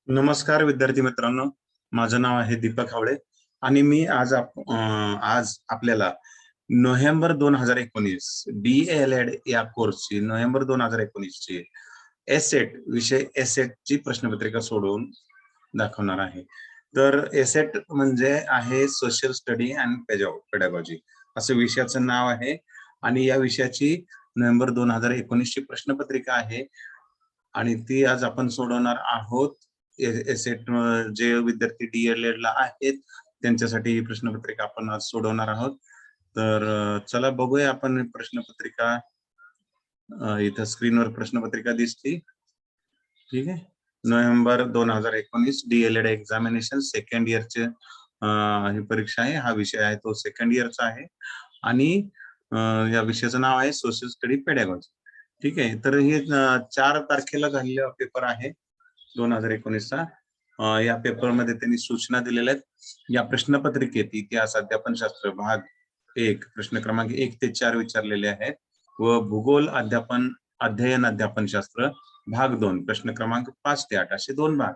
नमस्कार विद्यार्थी मित्रांनो, माझं नाव आहे दीपक हावळे आणि मी आज आपल्याला नोव्हेंबर 2019 DELED या कोर्सची नोव्हेंबर 2019 ची एसेट विषय एसेट ची प्रश्नपत्रिका सोडवून दाखवणार आहे. तर एसेट म्हणजे आहे सोशल स्टडी अँड पेडागॉजी असं विषयाचं नाव आहे आणि या विषयाची नोव्हेंबर 2019 ची प्रश्नपत्रिका आहे आणि ती आज आपण सोडवणार आहोत. एसेट जे विद्यार्थी DELED ला आहेत त्यांच्यासाठी ही प्रश्नपत्रिका आपण आज सोडवणार आहोत. तर चला बघूया आपण प्रश्नपत्रिका. इथं स्क्रीनवर प्रश्नपत्रिका दिसते. ठीक आहे. नोव्हेंबर 2019 DELED एक्झामिनेशन सेकंड इयरचे ही परीक्षा आहे. हा विषय आहे तो सेकंड इयरचा आहे आणि या विषयाचं नाव आहे सोशल स्टडी पेडॅगॉजी. ठीक आहे. तर हे 4 तारखेला झालेला पेपर आहे 2019 चा. या पेपरमध्ये त्यांनी सूचना दिलेल्या आहेत. या प्रश्नपत्रिकेत इतिहास अध्यापनशास्त्र भाग 1 प्रश्न क्रमांक 1 ते 4 विचारलेले आहेत व भूगोल अध्ययन अध्यापनशास्त्र भाग 2 प्रश्न क्रमांक 5 ते 8 असे 2 भाग.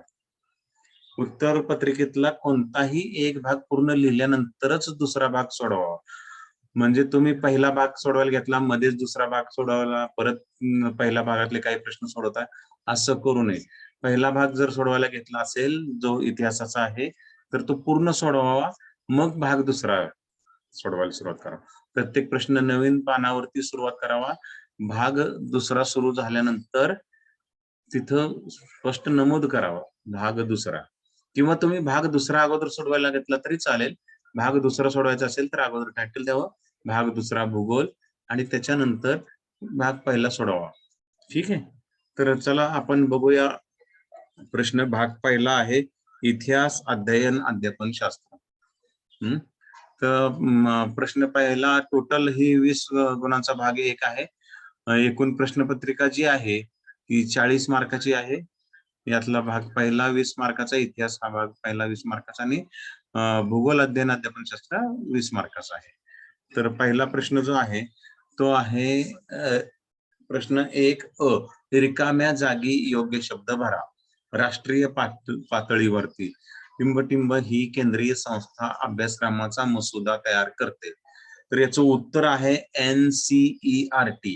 उत्तर पत्रिकेतला कोणताही एक भाग पूर्ण लिहिल्यानंतरच दुसरा भाग सोडवावा. म्हणजे तुम्ही पहिला भाग सोडवायला घेतला, मध्येच दुसरा भाग सोडवायला, परत पहिल्या भागातले काही प्रश्न सोडवता, असं करू नये. पहिला भाग जर सोडवायला घेतला असेल जो इतिहासाचा आहे तर तो पूर्ण सोडवावा, मग भाग दुसरा सोडवायला सुरुवात करा. प्रत्येक प्रश्न नवीन पानावरती सुरुवात करावा. भाग दुसरा सुरू झाल्यानंतर तिथं स्पष्ट नमूद करावा भाग दुसरा, किंवा तुम्ही भाग दुसरा अगोदर सोडवायला घेतला तरी चालेल. भाग दुसरा सोडवायचा असेल तर अगोदर टायटल द्यावं, भाग दुसरा भूगोल आणि त्याच्यानंतर भाग पहिला सोडवा. ठीक आहे. तर चला आपण बघूया प्रश्न. भाग पहिला आहे इतिहास अध्ययन अध्यापन शास्त्र. तर प्रश्न पहिला टोटल ही 20 गुणांचा भाग 1 आहे. एकूण प्रश्नपत्रिका जी आहे ती 40 मार्काची आहे. यातला भाग पहिला 20 मार्काचा, इतिहास हा भाग पहिला 20 मार्काचा आणि भूगोल अध्ययन अध्यापनशास्त्र 20 मार्काचा आहे. तर पहिला प्रश्न जो आहे तो आहे प्रश्न 1 रिकाम्या जागी योग्य शब्द भरा. राष्ट्रीय पातळीवरती टिंबटिंब ही केंद्रीय संस्था अभ्यासक्रमाचा मसुदा तयार करते. तर याचं उत्तर आहे NCERT.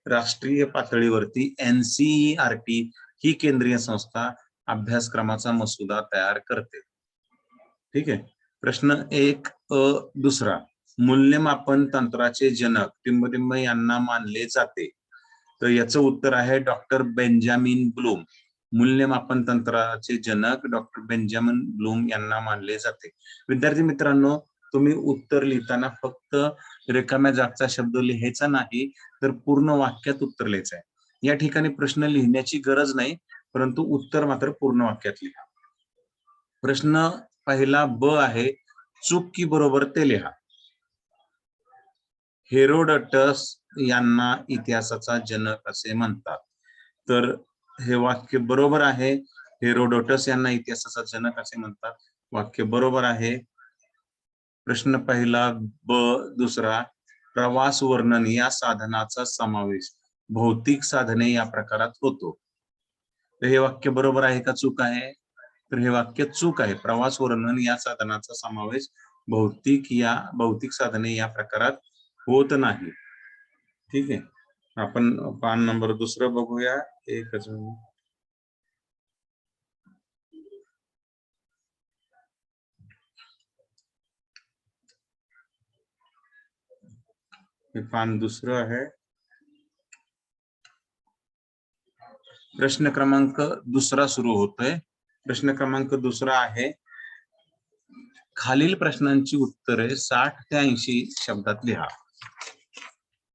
राष्ट्रीय पातळीवरती NCERT ही केंद्रीय संस्था अभ्यासक्रमाचा मसुदा तयार करते. ठीक आहे. प्रश्न 1 दुसरा, मूल्यमापन तंत्राचे जनक टिंबटिंब यांना मानले जाते. तर याचं उत्तर आहे डॉक्टर बेंजामिन ब्लूम. मूल्यमापन तंत्राचे जनक डॉक्टर बेंजामिन ब्लूम यांना मानले जाते. विद्यार्थी मित्रांनो, तुम्ही उत्तर लिहिताना फक्त रिकाम्या जागचा शब्द लिहायचा नाही, तर पूर्ण वाक्यात उत्तर लिहायचं आहे. या ठिकाणी प्रश्न लिहिण्याची गरज नाही, परंतु उत्तर मात्र पूर्ण वाक्यात लिहा. प्रश्न पहिला ब आहे, चूक की बरोबर ते लिहा. हेरोडटस यांना इतिहासाचा जनक असे म्हणतात. तर हे वाक्य बरोबर आहे. हेरोडोटस यांना इतिहासाचा जनक असे म्हणतात. वाक्य बरोबर आहे. प्रश्न पहिला ब दुसरा, प्रवास वर्णन या साधनाचा समावेश भौतिक साधने या प्रकारात होतो. तर हे वाक्य बरोबर आहे का चूक आहे? तर हे वाक्य चूक आहे. प्रवास वर्णन या साधनाचा समावेश भौतिक साधने या प्रकारात होत नाही. ठीक आहे. आपण पान नंबर दुसरं बघूया. एकच पान दुसरं आहे. प्रश्न क्रमांक दुसरा सुरू होतोय. प्रश्न क्रमांक दुसरा आहे, खालील प्रश्नांची उत्तरे 60 ते 80 शब्दात लिहा.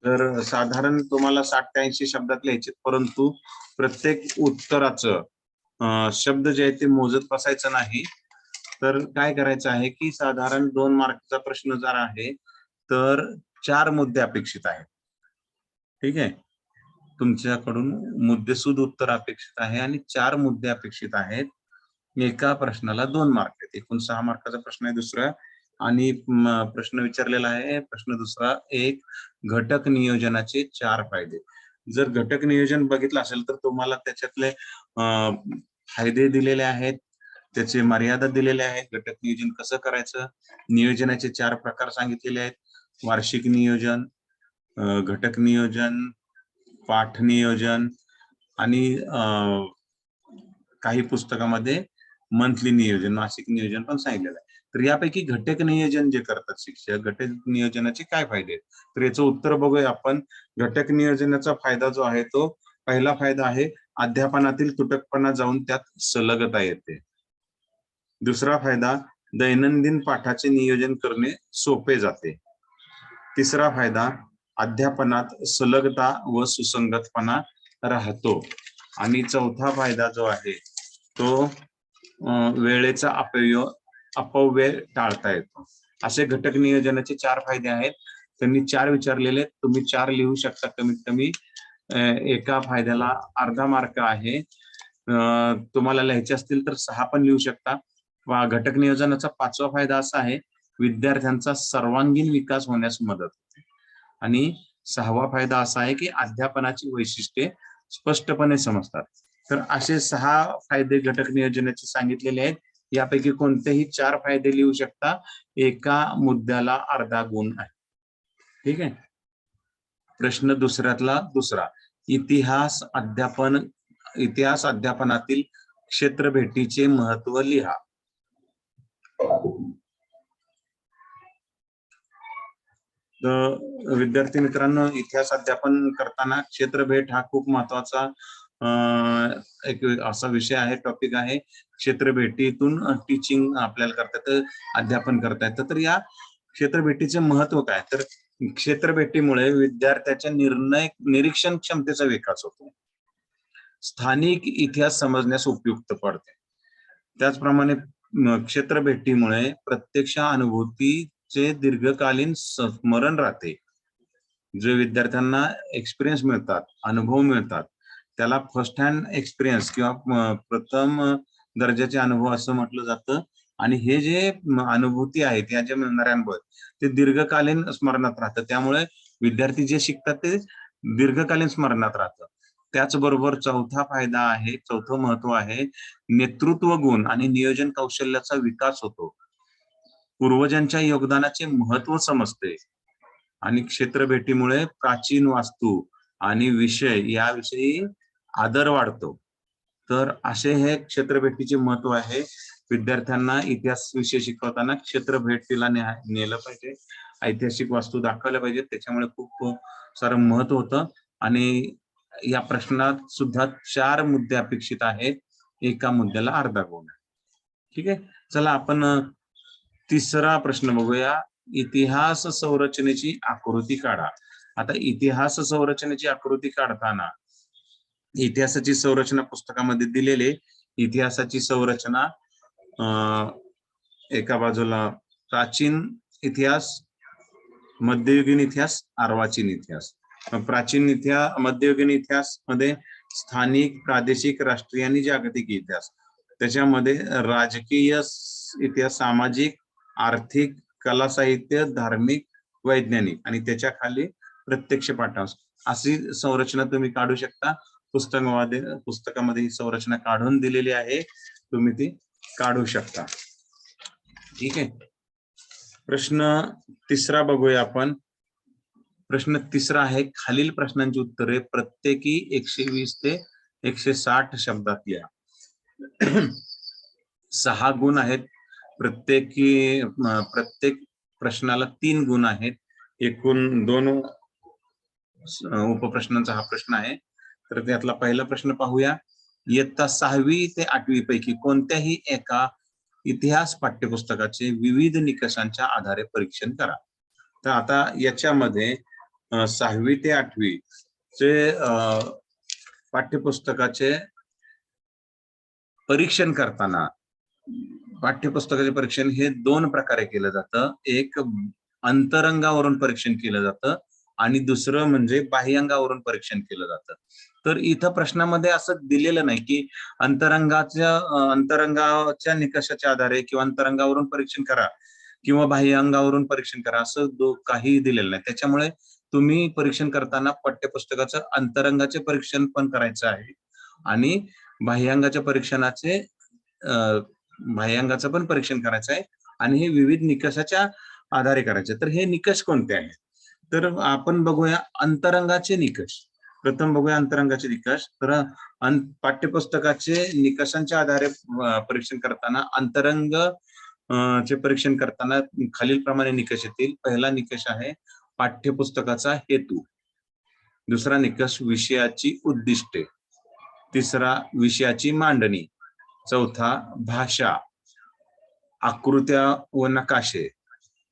तर साधारण तुम्हाला 60 ते 80 शब्दात लिहायचे, परंतु प्रत्येक उत्तराचं शब्द जे आहे ते मोजत बसायचं नाही. तर काय करायचं आहे की साधारण 2 मार्कचा प्रश्न जर आहे तर 4 मुद्दे अपेक्षित आहेत. ठीक आहे. तुमच्याकडून मुद्देसूद उत्तर अपेक्षित आहे आणि 4 मुद्दे अपेक्षित आहेत. एका प्रश्नाला 2 मार्क आहेत. एकूण 6 मार्काचा प्रश्न आहे दुसरा. आणि प्रश्न विचारलेला आहे प्रश्न दुसरा, एक घटक नियोजनाचे 4 फायदे. जर घटक नियोजन बघितलं असेल तर तुम्हाला त्याच्यातले फायदे दिलेले आहेत, त्याचे मर्यादा दिलेल्या आहेत, घटक नियोजन कसं करायचं, नियोजनाचे 4 प्रकार सांगितलेले आहेत, वार्षिक नियोजन, घटक नियोजन, पाठ नियोजन आणि काही पुस्तकामध्ये मंथली नियोजन, मासिक नियोजन पण सांगितलेलं आहे. तर यापैकी घटक नियोजन जे करतात शिक्षक, घटक नियोजनाचे काय फायदे आहेत, तर याचं उत्तर बघूया आपण. घटक नियोजनाचा फायदा जो आहे तो पहिला फायदा आहे, अध्यापनातील तुटकपणा जाऊन त्यात सलगता येते. दुसरा फायदा, दैनंदिन पाठाचे नियोजन करणे सोपे जाते. तिसरा फायदा, अध्यापनात सलगता व सुसंगतपणा राहतो. आणि चौथा फायदा जो आहे तो वेळेचा अपव्यय टाळता येतो. असे घटक नियोजनाचे 4 फायदे आहेत. त्यांनी 4 विचारलेले, तुम्ही 4 लिहू शकता. कमीत कमी एका फायद्याला अर्धा मार्क आहे. तुम्हाला लिहायचे असतील तर 6 पण लिहू शकता. घटक नियोजनाचा 5वा फायदा असा आहे, विद्यार्थ्यांचा सर्वांगीण विकास होण्यास मदत होते. आणि 6वा फायदा असा आहे की अध्यापनाची वैशिष्ट्ये स्पष्टपणे समजतात. तर असे 6 फायदे घटक नियोजनाचे सांगितलेले आहेत. यापैकी कोणतेही 4 फायदे लिहू शकता. एका मुद्द्याला अर्धा गुण आहे. ठीक आहे. प्रश्न दुसऱ्यातला दुसरा, इतिहास अध्यापनातील क्षेत्र भेटीचे महत्व लिहा. विद्यार्थी मित्रांनो, इतिहास अध्यापन करताना क्षेत्र भेट हा खूप महत्वाचा एक असा विषय आहे, टॉपिक आहे. क्षेत्र भेटीतून टीचिंग आपल्याला करता येतं, अध्यापन करता येतं. तर या क्षेत्र भेटीचे महत्व काय, तर क्षेत्र भेटीमुळे विद्यार्थ्याच्या निरीक्षण क्षमतेचा विकास होतो, स्थानिक इतिहास समजण्यास उपयुक्त पडते. त्याचप्रमाणे क्षेत्र भेटीमुळे प्रत्यक्ष अनुभूतीचे दीर्घकालीन स्मरण राहते. जे विद्यार्थ्यांना एक्सपिरियन्स मिळतात, अनुभव मिळतात, त्याला फर्स्ट हँड एक्सपिरियन्स किंवा प्रथम दर्जाचे अनुभव असं म्हटलं जातं. आणि हे जे अनुभूती आहेत, या ज्या मिळणारे अनुभव ते दीर्घकालीन स्मरणात राहतं. त्यामुळे विद्यार्थी जे शिकतात ते दीर्घकालीन स्मरणात राहतं. त्याचबरोबर चौथा फायदा आहे, चौथं महत्व आहे, नेतृत्व गुण आणि नियोजन कौशल्याचा विकास होतो. पूर्वजांच्या योगदानाचे महत्व समजते. आणि क्षेत्र भेटीमुळे प्राचीन वास्तू आणि विषय याविषयी आदर वाढतो. तर असे हे क्षेत्र भेटीचे महत्व आहे. विद्यार्थ्यांना इतिहास विषय शिकवताना क्षेत्र भेटीला नेलं पाहिजे, ऐतिहासिक वास्तू दाखवल्या पाहिजेत. त्याच्यामुळे खूप सारं महत्व होतं. आणि या प्रश्नात सुद्धा 4 मुद्दे अपेक्षित आहेत, एका मुद्द्याला अर्धा गुण. ठीक आहे. चला आपण तिसरा प्रश्न बघूया. इतिहास संरचनेची आकृती काढा. आता इतिहास संरचनेची आकृती काढताना इतिहासाची संरचना पुस्तकामध्ये दिलेले, इतिहासाची संरचना एका बाजूला प्राचीन इतिहास, मध्ययुगीन इतिहास, अर्वाचीन इतिहास. मध्ययुगीन इतिहास मध्ये स्थानिक, प्रादेशिक, राष्ट्रीय आणि जागतिक इतिहास. त्याच्यामध्ये राजकीय इतिहास, सामाजिक, आर्थिक, कला, साहित्य, धार्मिक, वैज्ञानिक आणि त्याच्या खाली प्रत्यक्ष पाठांश. अशी संरचना तुम्ही काढू शकता. पुस्तकामध्ये ही संरचना काढून दिलेली आहे, तुम्ही ती काढू शकता. ठीक आहे. प्रश्न तिसरा बघूया आपण. प्रश्न तिसरा आहे, खालील प्रश्नांची उत्तरे प्रत्येकी 120 ते 160 शब्दात लिहा. 6 गुण आहेत. प्रत्येक प्रश्नाला 3 गुण आहेत. एकूण 2 उपप्रश्नांचा हा प्रश्न आहे. तर त्यातला पहिला प्रश्न पाहूया. इयत्ता 6वी ते 8वी पैकी कोणत्याही एका इतिहास पाठ्यपुस्तकाचे विविध निकषांच्या आधारे परीक्षण करा. तर आता याच्यामध्ये 6वी ते 8वी चे पाठ्यपुस्तकाचे परीक्षण करताना, पाठ्यपुस्तकाचे परीक्षण हे 2 प्रकारे केलं जातं. एक अंतरंगावरून परीक्षण केलं जातं आणि दुसरं म्हणजे बाह्यंगावरून परीक्षण केलं जातं. तर इथं प्रश्नामध्ये असं दिलेलं नाही की अंतरंगाच्या निकषाच्या आधारे किंवा अंतरंगावरून परीक्षण करा किंवा बाह्यंगावरून परीक्षण करा, असं काही दिलेलं नाही. त्याच्यामुळे तुम्ही परीक्षण करताना पाठ्यपुस्तकाचं अंतरंगाचे परीक्षण पण करायचं आहे, आणि बाह्यांगाच्या परीक्षणाचे बाह्यांगाचं पण परीक्षण करायचं आहे आणि हे विविध निकषाच्या आधारे करायचे. तर हे निकष कोणते आहेत? तर आपण बघूया अंतरंगाचे निकष. प्रथम बघूया अंतरंगाचे निकष. तर पाठ्यपुस्तकाचे निकषांच्या आधारे परीक्षण करताना अंतरंग चे परीक्षण करताना खालील प्रमाणे निकष येतील. पहिला निकष आहे पाठ्यपुस्तकाचा हेतू. दुसरा निकष विषयाची उद्दिष्टे. तिसरा विषयाची मांडणी. चौथा भाषा, आकृत्या व नकाशे.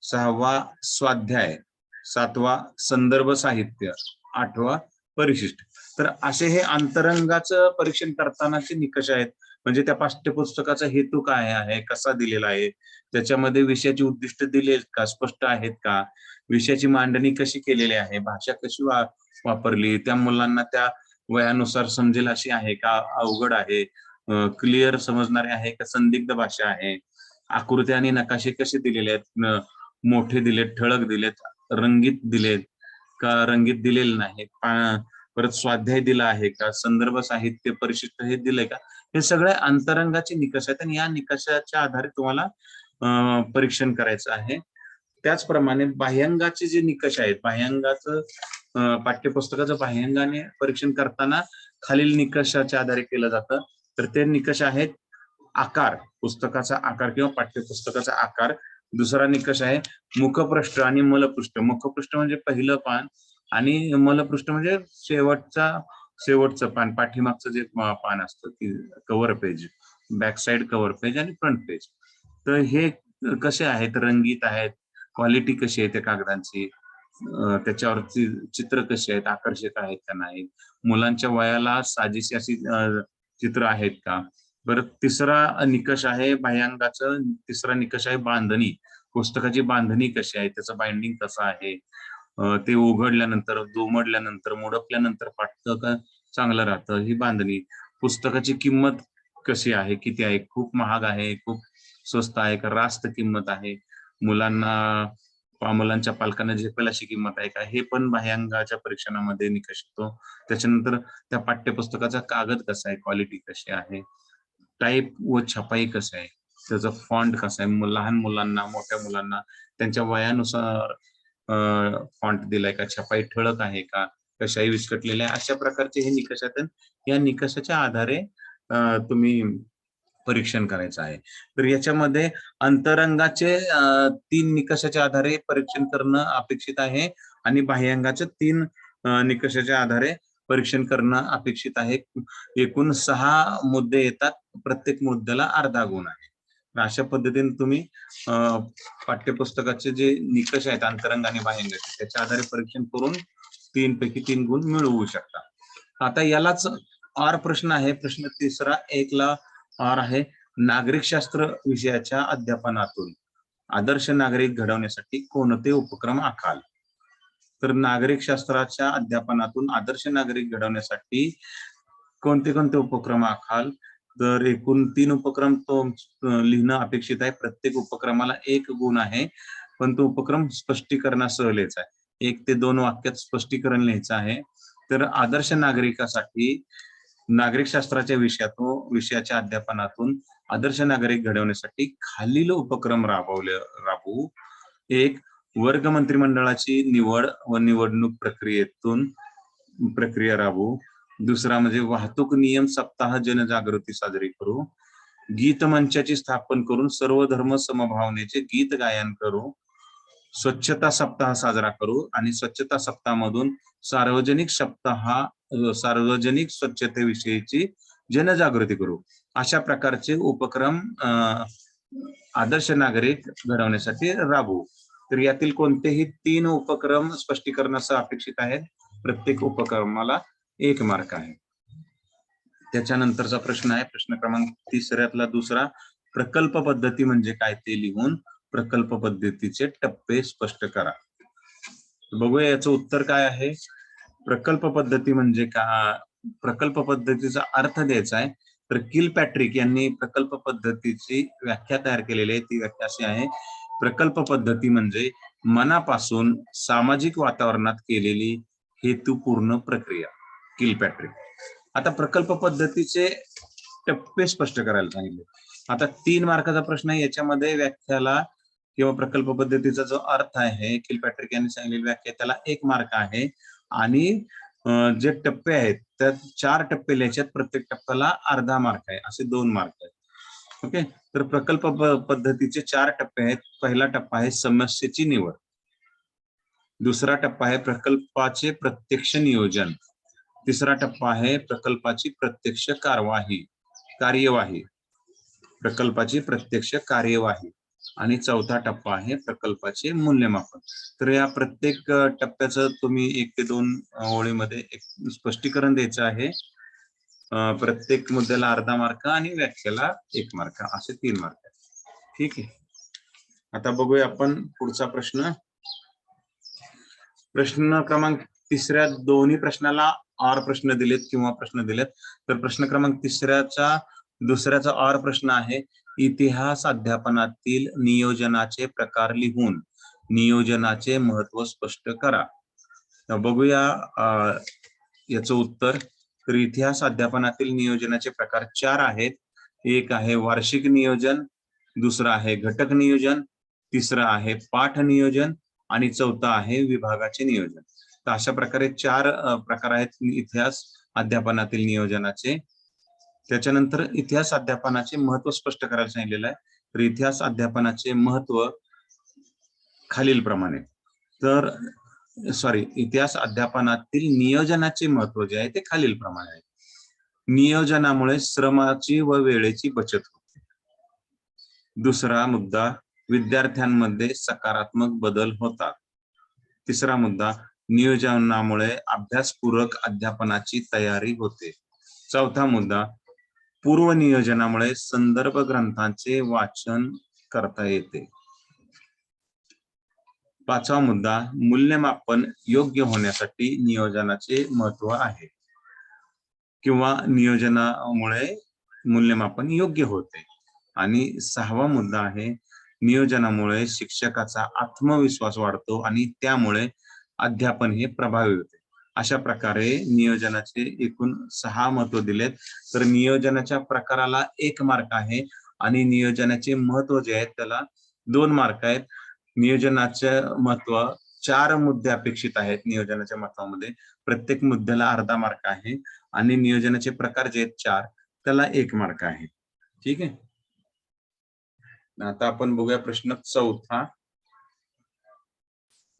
सहावा स्वाध्याय. सातवा संदर्भ साहित्य. आठवा परिशिष्ट. तर असे हे अंतरंगाचं परीक्षण करतानाचे निकष आहेत. म्हणजे त्या पाठ्यपुस्तकाचा हेतू काय आहे, कसा दिलेला आहे, त्याच्यामध्ये विषयाची उद्दिष्ट दिलेत का, स्पष्ट आहेत का, विषयाची मांडणी कशी केलेली आहे, भाषा कशी वापरली, त्या मुलांना त्या वयानुसार समजेल अशी आहे का, अवघड आहे, क्लिअर समजणारे आहे का, संदिग्ध भाषा आहे, आकृत्या आणि नकाशे कसे दिलेले आहेत, मोठे दिलेत, ठळक दिलेत, रंगीत दिलेत का रंगीत दिलेले नाही, परत स्वाध्याय दिला आहे का, संदर्भ साहित्य परिशिष्ट हे दिलंय का, हे सगळे अंतरंगाचे निकष आहेत आणि या निकषाच्या आधारे तुम्हाला परीक्षण करायचं आहे. त्याचप्रमाणे बाह्यांगाचे जे निकष आहेत, बाह्यांगाचं पाठ्यपुस्तकाचं बाह्यांगाने परीक्षण करताना खालील निकषाच्या आधारे केलं जातं. तर ते निकष आहेत आकार, पुस्तकाचा आकार किंवा पाठ्यपुस्तकाचा आकार. दुसरा निकष आहे मुखपृष्ठ आणि मलपृष्ठ. मुखपृष्ठ म्हणजे पहिलं पान आणि मलपृष्ठ म्हणजे शेवटचं पान, पाठीमागचं जे पान असतं ती cover page, back side cover page आणि फ्रंट पेज. तर हे कसे आहेत, रंगीत आहेत, क्वालिटी कशी आहे त्या कागदांची, त्याच्यावरची चित्र कशी आहेत, आकर्षक आहेत का नाही, मुलांच्या वयाला साजेशी अशी चित्र आहेत का. बरं, तिसरा निकष आहे बाह्यांगाचं, तिसरा निकष आहे बांधणी. पुस्तकाची बांधणी कशी आहे, त्याचं बाइंडिंग कसं आहे, ते उघडल्यानंतर, दुमडल्यानंतर, मुडपल्यानंतर पाठतं का चांगलं राहतं, ही बांधणी. पुस्तकाची किंमत कशी आहे, किती आहे, खूप महाग आहे, खूप स्वस्त आहे का, रास्त किंमत आहे, मुलांच्या पालकांना झेपेल अशी किंमत आहे का, हे पण बाह्यांगाच्या परीक्षणामध्ये निकष येतो. त्याच्यानंतर त्या पाठ्यपुस्तकाचा कागद कसा आहे, क्वालिटी कशी आहे, टाईप व छपाई कसं आहे, त्याचं फॉन्ट कसं आहे, लहान मुलांना, मोठ्या मुलांना त्यांच्या वयानुसार फॉन्ट दिलाय का, छपाई ठळक आहे का, कशाही विस्कटलेल्या, अशा प्रकारचे हे निकष आहेत. या निकषाच्या आधारे तुम्ही परीक्षण करायचं आहे. तर याच्यामध्ये अंतरंगाचे 3 निकषाच्या आधारे परीक्षण करणं अपेक्षित आहे आणि बाह्यांगाचे 3 निकषाच्या आधारे परीक्षण करणं अपेक्षित आहे. एकूण 6 मुद्दे येतात, प्रत्येक मुद्द्याला अर्धा गुण आहे. अशा पद्धतीने तुम्ही पाठ्यपुस्तकाचे जे निकष आहेत अंतरंग आणि बाह्यांगाचे, त्याच्या आधारे परीक्षण करून 3 पैकी 3 गुण मिळवू शकता. आता यालाच आर प्रश्न आहे. प्रश्न तिसरा 1 ला आर आहे, नागरिकशास्त्र विषयाच्या अध्यापनातून आदर्श नागरिक घडवण्यासाठी कोणते उपक्रम आखाल. तर नागरिकशास्त्राच्या अध्यापनातून आदर्श नागरिक घडवण्यासाठी कोणते कोणते उपक्रम आखाल. तर एकूण 3 उपक्रम तो लिहिणं अपेक्षित आहे. प्रत्येक उपक्रमाला 1 गुण आहे, पण तो उपक्रम स्पष्टीकरणासह लिहायचा आहे. 1 ते 2 वाक्यात स्पष्टीकरण लिहायचं आहे. तर आदर्श नागरिकासाठी नागरिकशास्त्राच्या विषयाच्या अध्यापनातून आदर्श नागरिक घडवण्यासाठी खालील उपक्रम राबवू. 1 वर्ग मंत्रिमंडळाची निवड व निवडणूक प्रक्रिया राबवू. दुसरा म्हणजे वाहतूक नियम सप्ताह जनजागृती साजरी करू. गीत मंचाची स्थापन करून सर्व धर्म समभावनेचे गीत गायन करू. स्वच्छता सप्ताह साजरा करू आणि स्वच्छता सप्ताहामधून सार्वजनिक स्वच्छतेविषयीची जनजागृती करू. अशा प्रकारचे उपक्रम आदर्श नागरिक घडवण्यासाठी राबवू. तर यातील कोणतेही 3 उपक्रम स्पष्टीकरणासह अपेक्षित आहेत. प्रत्येक उपक्रमाला 1 मार्क आहे. त्याच्यानंतरचा प्रश्न आहे प्रश्न क्रमांक 3 दुसरा, प्रकल्प पद्धती म्हणजे काय ते लिहून प्रकल्प पद्धतीचे टप्पे स्पष्ट करा. बघूया याचं उत्तर काय आहे. प्रकल्प पद्धती म्हणजे का, प्रकल्प पद्धतीचा अर्थ द्यायचा आहे. तर किलपॅट्रिक यांनी प्रकल्प पद्धतीची व्याख्या तयार केलेली आहे. ती व्याख्या अशी आहे, प्रकल्प पद्धती म्हणजे मनापासून सामाजिक वातावरणात केलेली हेतुपूर्ण प्रक्रिया. किलपॅट्रिक. आता प्रकल्प पद्धतीचे टप्पे स्पष्ट करायला सांगितले. आता 3 मार्काचा प्रश्न आहे, याच्यामध्ये व्याख्याला किंवा प्रकल्प पद्धतीचा जो अर्थ आहे, किलपॅट्रिक यांनी सांगितलेली व्याख्या, त्याला 1 मार्क आहे. आणि जे टप्पे आहेत त्यात 4 टप्पे लिहायचे, प्रत्येक टप्प्याला अर्धा मार्क आहे, असे 2 मार्क आहेत. ओके, तर प्रकल्प पद्धतीचे 4 टप्पे आहेत. पहिला टप्पा आहे समस्येची निवड, दुसरा टप्पा आहे प्रकल्पाचे प्रत्यक्ष नियोजन, तिसरा टप्पा आहे प्रकल्पाची प्रत्यक्ष कार्यवाही, प्रकल्पाची प्रत्यक्ष कार्यवाही, आणि चौथा टप्पा आहे प्रकल्पाचे मूल्यमापन. तर या प्रत्येक टप्प्याचं तुम्ही 1 ते 2 ओळीमध्ये एक स्पष्टीकरण द्यायचं आहे. प्रत्येक मुद्द्याला अर्धा मार्क आणि व्याख्याला 1 मार्क, असे 3 मार्क आहेत. ठीक आहे, आता बघूया आपण पुढचा प्रश्न. प्रश्न क्रमांक 3ऱ्या दोन्ही प्रश्नाला ऑर प्रश्न दिलेत किंवा प्रश्न दिलेत. तर प्रश्न क्रमांक 3ऱ्याचा दुसऱ्याचा ऑर प्रश्न आहे, इतिहास अध्यापनातील नियोजनाचे प्रकार लिहून नियोजनाचे महत्व स्पष्ट करा. तर बघूया याचं उत्तर. तर इतिहास अध्यापनातील नियोजनाचे प्रकार 4 आहेत. एक आहे वार्षिक नियोजन, दुसरा आहे घटक नियोजन, तिसरं आहे पाठ नियोजन, आणि चौथा आहे विभागाचे नियोजन. तर अशा प्रकारे 4 प्रकार आहेत इतिहास अध्यापनातील नियोजनाचे. त्याच्यानंतर इतिहास अध्यापनाचे महत्व स्पष्ट करायला सांगितलेलं आहे. तर इतिहास अध्यापनाचे महत्व खालील प्रमाणे. तर इतिहास अध्यापनातील नियोजनाचे महत्व जे आहे ते खालील प्रमाणे आहे. नियोजनामुळे श्रमाची व वेळेची बचत होते. दुसरा मुद्दा, विद्यार्थ्यांमध्ये सकारात्मक बदल होतात. तिसरा मुद्दा, नियोजनामुळे अभ्यासपूरक अध्यापनाची तयारी होते. चौथा मुद्दा, पूर्व नियोजनामुळे संदर्भ ग्रंथांचे वाचन करता येते. पाचवा मुद्दा, मूल्यमापन योग्य होण्यासाठी नियोजनाचे महत्व आहे किंवा नियोजनामुळे मूल्यमापन योग्य होते. आणि 6वा मुद्दा आहे, नियोजनामुळे शिक्षकाचा आत्मविश्वास वाढतो आणि त्यामुळे अध्यापन हे प्रभावी होते. अशा प्रकारे नियोजनाचे एकूण 6 महत्व दिलेत. तर नियोजनाच्या प्रकाराला 1 मार्क आहे आणि नियोजनाचे महत्व जे आहे त्याला 2 मार्क आहेत. नियोजनाचे महत्व 4 मुद्दे अपेक्षित आहेत. नियोजनाच्या महत्वामध्ये प्रत्येक मुद्द्याला अर्धा मार्क आहे आणि नियोजनाचे प्रकार जे आहेत 4, त्याला 1 मार्क आहे. ठीक आहे, आता आपण बघूया प्रश्न चौथा.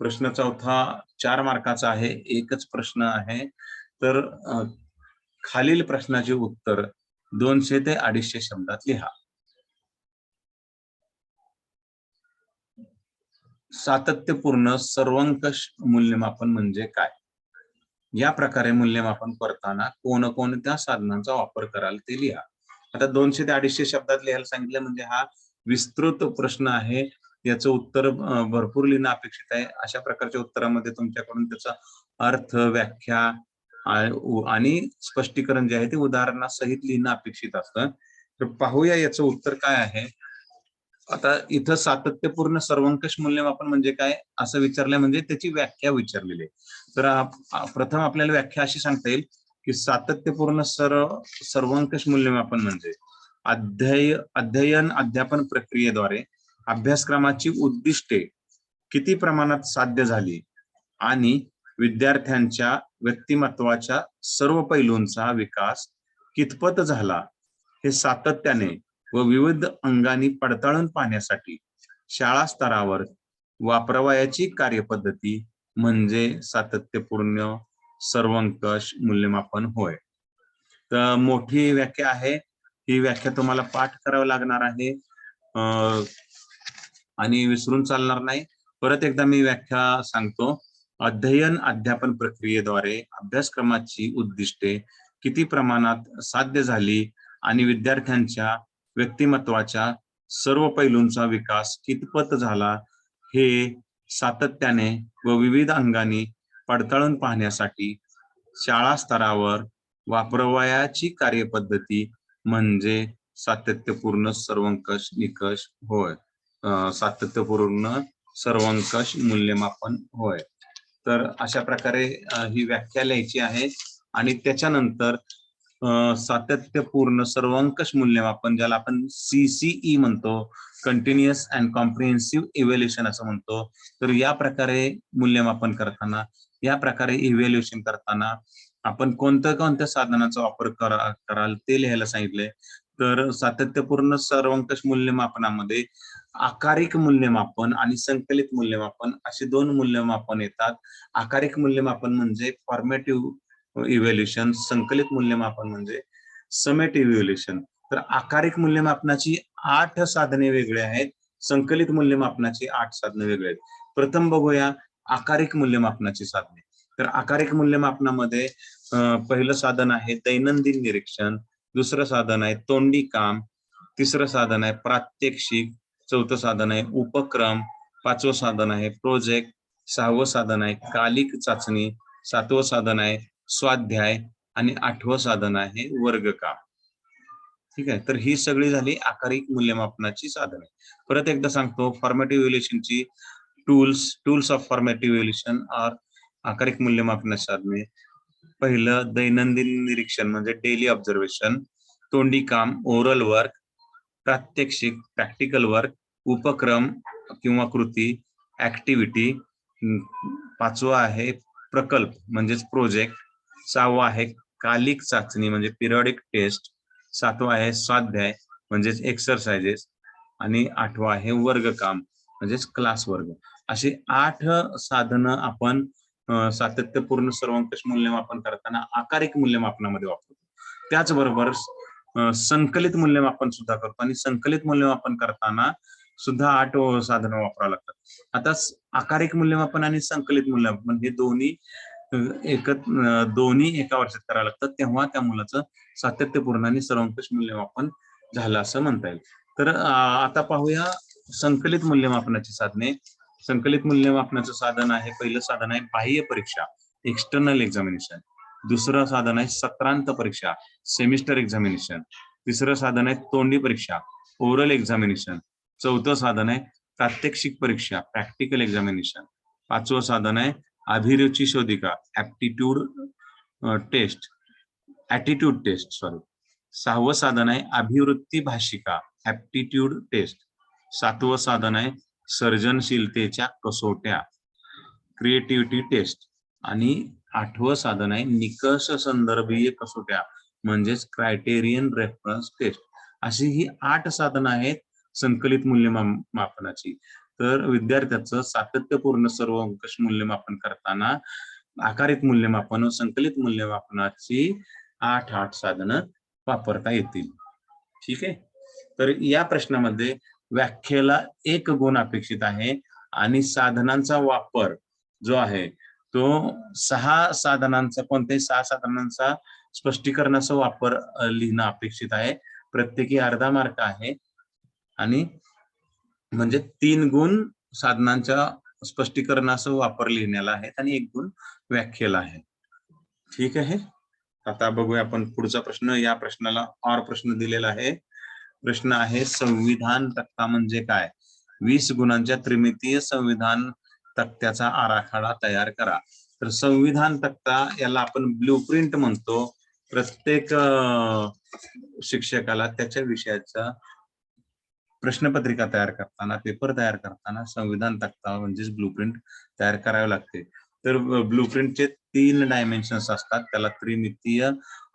प्रश्न चौथा 4 मार्काचा आहे, एकच प्रश्न आहे. तर खालील प्रश्नाचे उत्तर 200 ते 250 शब्दात लिहा. सातत्यपूर्ण सर्वंकष मूल्यमापन म्हणजे काय? या प्रकारे मूल्यमापन करताना कोणकोणत्या साधनांचा वापर कराल ते लिहा. आता 200 ते 250 शब्दात लिहायला सांगितलं म्हणजे हा विस्तृत प्रश्न आहे. याचं उत्तर भरपूर लिहिणं अपेक्षित आहे. अशा प्रकारच्या उत्तरामध्ये तुमच्याकडून त्याचा अर्थ, व्याख्या आणि स्पष्टीकरण जे आहे ते उदाहरणासहित लिहिणं अपेक्षित असतं. तर पाहूया याचं उत्तर काय आहे. आता इथं सातत्यपूर्ण सर्वंकष मूल्यमापन म्हणजे काय असं विचारलं, म्हणजे त्याची व्याख्या विचारलेली आहे. तर प्रथम आपल्याला व्याख्या अशी सांगता येईल की सातत्यपूर्ण सर्वंकष मूल्यमापन म्हणजे अध्ययन अध्यापन प्रक्रियेद्वारे अभ्यासक्रमाची उद्दिष्टे किती प्रमाणात साध्य झाली आणि विद्यार्थ्यांच्या व्यक्तिमत्वाच्या सर्व पैलूंचा विकास कितपत झाला हे सातत्याने व विविध अंगांनी पडताळून पाहण्यासाठी शाळा स्तरावर वापरावयाची कार्यपद्धती म्हणजे सातत्यपूर्ण सर्वंकष मूल्यमापन होय. तर मोठी व्याख्या आहे, ही व्याख्या तुम्हाला पाठ करावं लागणार आहे आणि विसरून चालणार नाही. परत एकदा मी व्याख्या सांगतो. अध्ययन अध्यापन प्रक्रियेद्वारे अभ्यासक्रमाची उद्दिष्टे किती प्रमाणात साध्य झाली आणि विद्यार्थ्यांच्या व्यक्तिमत्वाच्या सर्व पैलूंचा विकास कितपत झाला हे सातत्याने व विविध अंगांनी पडताळून पाहण्यासाठी शाळा स्तरावर वापरावयाची कार्यपद्धती म्हणजे सातत्यपूर्ण सर्वंकष निकष होय. सातत्यपूर्ण सर्वंकष मूल्यमापन होय. तर अशा प्रकारे ही व्याख्या लिहायची आहे आणि त्याच्यानंतर सातत्यपूर्ण सर्वंकष मूल्यमापन, ज्याला आपण CCE म्हणतो, कंटिन्युअस अँड कॉम्प्रिहेन्सिव्ह इव्हॅल्युएशन असं म्हणतो. तर या प्रकारे मूल्यमापन करताना, या प्रकारे इव्हॅल्युएशन करताना आपण कोणत्या साधनांचा वापर कराल ते लिहायला सांगितलंय. तर सातत्यपूर्ण सर्वंकष मूल्यमापनामध्ये आकारिक मूल्यमापन आणि संकलित मूल्यमापन असे दोन मूल्यमापन येतात. आकारिक मूल्यमापन म्हणजे फॉर्मेटिव्ह इव्हॅल्युएशन, संकलित मूल्यमापन म्हणजे समेटिव्ह इव्हॅल्युएशन. तर आकारिक मूल्यमापनाची 8 साधने वेगळी आहेत, संकलित मूल्यमापनाची 8 साधने वेगळी आहेत. प्रथम बघूया आकारिक मूल्यमापनाची साधने. तर आकारिक मूल्यमापनामध्ये पहिलं साधन आहे दैनंदिन निरीक्षण, दुसरं साधन आहे तोंडी काम, तिसरं साधन आहे प्रात्यक्षिक, चौथं साधन आहे उपक्रम, पाचवं साधन आहे प्रोजेक्ट, सहावं साधन आहे कालिक चाचणी, सातवं साधन आहे स्वाध्याय आणि 8वं साधन आहे वर्गकाम. ठीक आहे, तर ही सगळी झाली आकारिक मूल्यमापनाची साधने. परत एकदा सांगतो, फॉर्मेटिव्ह इव्हॅल्युएशनची tools of formative evaluation or आकारिक मूल्यमापनाची साधने. पहिलं दैनंदिन निरीक्षण म्हणजे डेली ऑब्झर्वेशन, तोंडी काम ओरल वर्क, प्रात्यक्षिक प्रॅक्टिकल वर्क, उपक्रम किंवा कृती ऍक्टिव्हिटी, पाचवा आहे प्रकल्प म्हणजेच प्रोजेक्ट, सहावा आहे कालिक चाचणी म्हणजे पिरियडिक टेस्ट, सातवा आहे स्वाध्याय म्हणजेच एक्सरसाइजेस आणि आठवा आहे वर्गकाम म्हणजेच क्लास वर्ग. अशी 8 साधनं आपण सातत्यपूर्ण सर्वंकष मूल्यमापन करताना आकारिक मूल्यमापनामध्ये वापरतो. त्याचबरोबर संकलित मूल्यमापन सुद्धा करतो आणि संकलित मूल्यमापन करताना सुद्धा 8 साधनं वापरावं लागतात. आता आकारिक मूल्यमापन आणि संकलित मूल्यमापन हे दोन्ही एका वर्षात करावं लागतं, तेव्हा त्या मुलाचं सातत्यपूर्ण आणि सर्वंकष मूल्यमापन झालं असं म्हणता येईल. तर आता पाहूया संकलित मूल्यमापनाची साधने. संकलित मूल्यमापनाचं साधन आहे, पहिलं साधन आहे बाह्य परीक्षा एक्सटर्नल एक्झामिनेशन, दुसरं साधन आहे सत्रांत परीक्षा सेमिस्टर एक्झामिनेशन, तिसरं साधन आहे तोंडी परीक्षा ओरल एक्झामिनेशन, चौथं साधन आहे प्रात्यक्षिक परीक्षा प्रॅक्टिकल एक्झामिनेशन, पाचवं साधन आहे अभिरुची शोधिका ऍप्टिट्यूड टेस्ट, सहावं साधन आहे अभिवृत्ती भाषिका ऍप्टिट्यूड टेस्ट, सातवं साधन आहे सर्जनशीलतेच्या कसोट्या क्रिएटिव्हिटी टेस्ट आणि 8वं साधन आहे निकष संदर्भीय कसोट्या म्हणजेच क्रायटेरियन रेफरन्स टेस्ट. अशी ही 8 साधनं आहेत संकलित मूल्यमापनाची. तर विद्यार्थ्याचं सातत्यपूर्ण सर्वंकष मूल्यमापन करताना आकारिक मूल्यमापन व संकलित मूल्यमापनाची 8 साधनं वापरता येतील. ठीक आहे, तर या प्रश्नामध्ये व्याख्येला 1 गुण अपेक्षित आहे आणि साधनांचा वापर जो आहे तो 6 साधनांचा, कोणत्याही 6 साधनांचा स्पष्टीकरणाचा वापर लिहिणं अपेक्षित आहे. प्रत्येकी अर्धा मार्क आहे आणि म्हणजे 3 गुण साधनांच्या स्पष्टीकरणाचा वापर लिहिण्याला आहेत आणि 1 गुण व्याख्येला आहे. ठीक आहे, आता बघूया आपण पुढचा प्रश्न. या प्रश्नाला और प्रश्न दिलेला आहे. प्रश्न आहे संविधान तक्ता म्हणजे काय? 20 गुणांच्या त्रिमितीय संविधान तक्त्याचा आराखडा तयार करा. तर संविधान तक्ता याला आपण ब्लूप्रिंट म्हणतो. प्रत्येक शिक्षकाला त्याच्या विषयाचा प्रश्नपत्रिका तयार करताना, पेपर तयार करताना संविधान तक्ता म्हणजेच ब्लूप्रिंट तयार करावे लागते. तर ब्लूप्रिंटचे 3 डायमेन्शन्स असतात, त्याला त्रिमितीय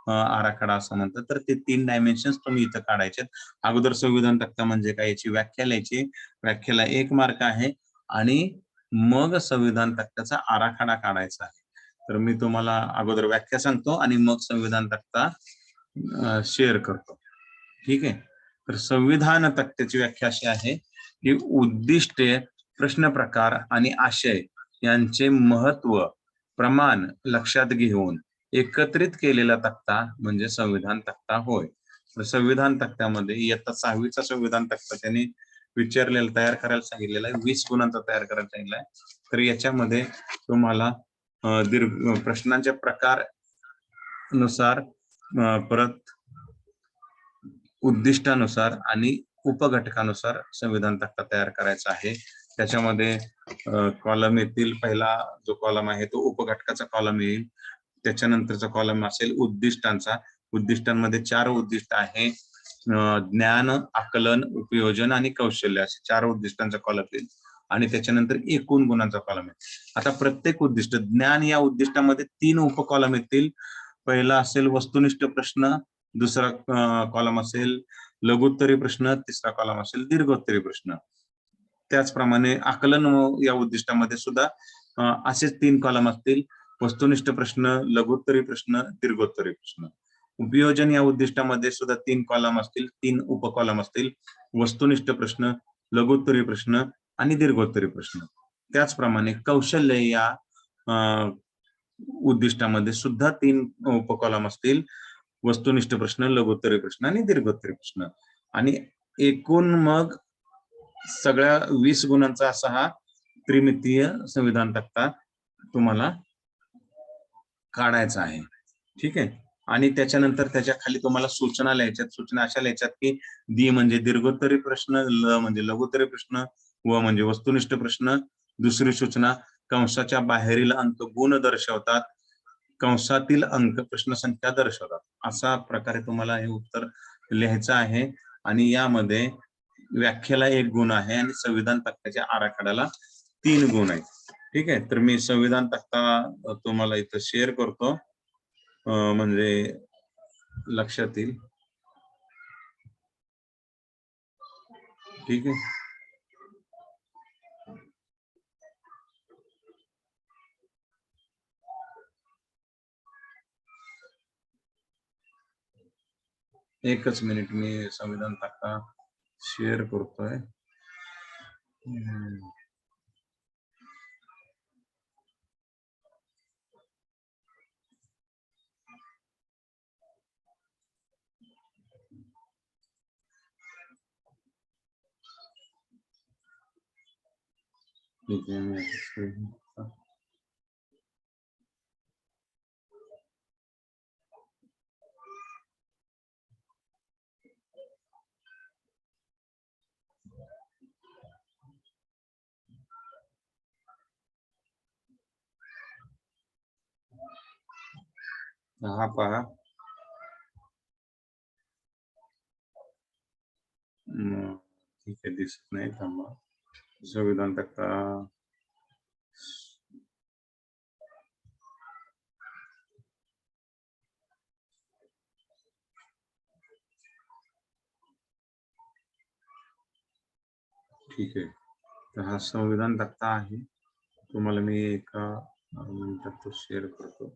आराखडा असं म्हणतात. तर ते 3 डायमेन्शन्स तुम्ही इथं काढायचे. अगोदर संविधान तक्ता म्हणजे काय याची व्याख्या लिहायची. व्याख्येला 1 मार्क आहे आणि मग संविधान तक्त्याचा आराखडा काढायचा आहे. तर मी तुम्हाला अगोदर व्याख्या सांगतो आणि मग संविधान तक्ता शेअर करतो. ठीक आहे, तर संविधान तक्त्याची व्याख्या अशी आहे की उद्दिष्टे, प्रश्न प्रकार आणि आशय यांचे महत्व प्रमाण लक्षात घेऊन एकत्रित केलेला तक्ता म्हणजे संविधान तक्ता होय. तर संविधान तक्त्यामध्ये इयत्ता 6वीचा संविधान तक्ता त्यांनी विचारलेला तयार करायला सांगितलेला आहे. 20 गुणांचा तयार करायला सांगितलाय. तर याच्यामध्ये तुम्हाला प्रश्नांच्या प्रकार नुसार, परत उद्दिष्टानुसार आणि उपघटकानुसार संविधान तक्ता तयार करायचा आहे. त्याच्यामध्ये कॉलम येतील. पहिला जो कॉलम आहे तो उपघटकाचा कॉलम येईल, त्याच्यानंतरचा कॉलम असेल उद्दिष्टांचा, उद्दिष्टांमध्ये 4 उद्दिष्ट आहे. ज्ञान, आकलन, उपयोजन आणि कौशल्य असे 4 उद्दिष्टांचा कॉलम येईल आणि त्याच्यानंतर एकूण गुणांचा कॉलम आहे. आता प्रत्येक उद्दिष्ट, ज्ञान या उद्दिष्टामध्ये 3 उपकॉलम येतील. पहिला असेल वस्तुनिष्ठ प्रश्न, दुसरा कॉलम असेल लघुत्तरी प्रश्न, तिसरा कॉलम असेल दीर्घोत्तरी प्रश्न. त्याचप्रमाणे आकलन या उद्दिष्टामध्ये सुद्धा असेच 3 कॉलम असतील. वस्तुनिष्ठ प्रश्न, लघुत्तरी प्रश्न, दीर्घोत्तरी प्रश्न. उपयोजन या उद्दिष्टामध्ये सुद्धा 3 कॉलम असतील, 3 उपकॉलम असतील. वस्तुनिष्ठ प्रश्न, लघुत्तरी प्रश्न आणि दीर्घोत्तरी प्रश्न. त्याचप्रमाणे कौशल्य या उद्दिष्टामध्ये सुद्धा 3 उपकॉलम असतील. वस्तुनिष्ठ प्रश्न, लघुत्तरी प्रश्न आणि दीर्घोत्तरी प्रश्न. आणि एकूण मग सगळ्या 20 गुणांचा असा हा त्रिमितीय संविधान तक्ता तुम्हाला काढायचा आहे. ठीक आहे. आणि त्याच्यानंतर त्याच्या खाली तुम्हाला सूचना लिहायच्यात. सूचना अशा लिहायच्यात की दी म्हणजे दीर्घोत्तरी प्रश्न, ल म्हणजे लघुत्तरी प्रश्न, व म्हणजे वस्तुनिष्ठ प्रश्न. दुसरी सूचना, कंसाच्या बाहेरील अंक गुण दर्शवतात, कंसातील अंक प्रश्नसंख्या दर्शवतात. अशा प्रकारे तुम्हाला हे उत्तर लिहायचं आहे. आणि यामध्ये व्याख्येला 1 गुण आहे आणि संविधान तक्त्याच्या आराखड्याला 3 गुण आहेत. ठीक आहे. तर मी संविधान तक्ता तुम्हाला इथं शेअर करतो, म्हणजे लक्षात येईल. ठीक आहे. एकच मिनिट, मी संविधान तक्ता शेअर करतोय. ठीक आहे. हा पहा, ठीक आहे, दिसत नाही. थांबा. संविधान तक्ता ठीक आहे. तर हा संविधान तक्ता आहे. तुम्हाला मी एका मिनिटात तो शेअर करतो.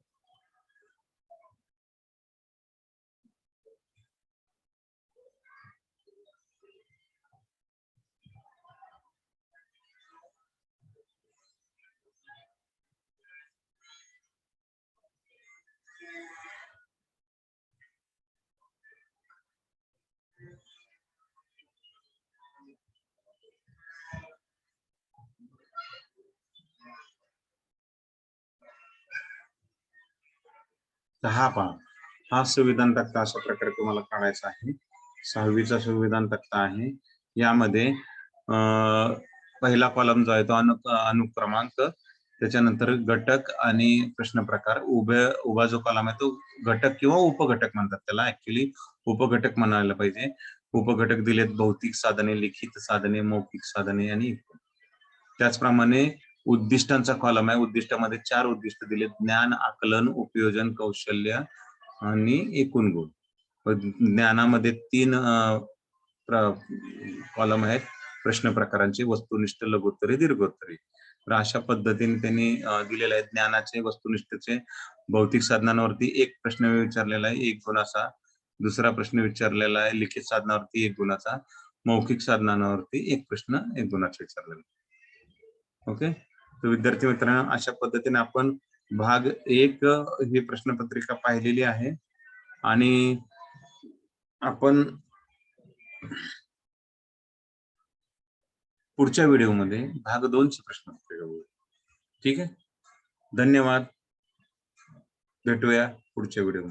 हा पहा, हा संविधान तक्ता अशा प्रकारे तुम्हाला काढायचा आहे. 6वीचा संविधान तक्ता आहे. यामध्ये पहिला कॉलम जो आहे तो अनुक्रमांक, त्याच्यानंतर घटक आणि प्रश्न प्रकार. उभा जो कॉलम आहे तो घटक किंवा उपघटक म्हणतात त्याला. ऍक्च्युली उपघटक म्हणायला पाहिजे. उपघटक दिलेत भौतिक साधने, लिखित साधने, मौखिक साधने आणि त्याचप्रमाणे उद्दिष्टांचा कॉलम आहे. उद्दिष्टामध्ये 4 उद्दिष्ट दिलेत: ज्ञान, आकलन, उपयोजन, कौशल्य आणि एकूण गुण. ज्ञानामध्ये 3 कॉलम आहेत प्रश्न प्रकारांचे: वस्तुनिष्ठ, लघुत्तरी, दीर्घोत्तरी. तर अशा पद्धतीने त्यांनी दिलेले आहेत. ज्ञानाचे, वस्तुनिष्ठचे भौतिक साधनांवरती 1 प्रश्न विचारलेला आहे 1 गुणाचा. दुसरा प्रश्न विचारलेला आहे लिखित साधनावरती 1 गुणाचा. मौखिक साधनांवरती 1 प्रश्न 1 गुणाचा विचारलेला. ओके. तर विद्यार्थी मित्रांनो, अशा पद्धतीने आपण भाग 1 ही प्रश्नपत्रिका पाहिलेली आहे आणि आपण पुढच्या व्हिडिओमध्ये भाग 2 ची प्रश्नपत्रिका बघू. ठीक आहे. धन्यवाद. भेटूया पुढच्या व्हिडिओमध्ये.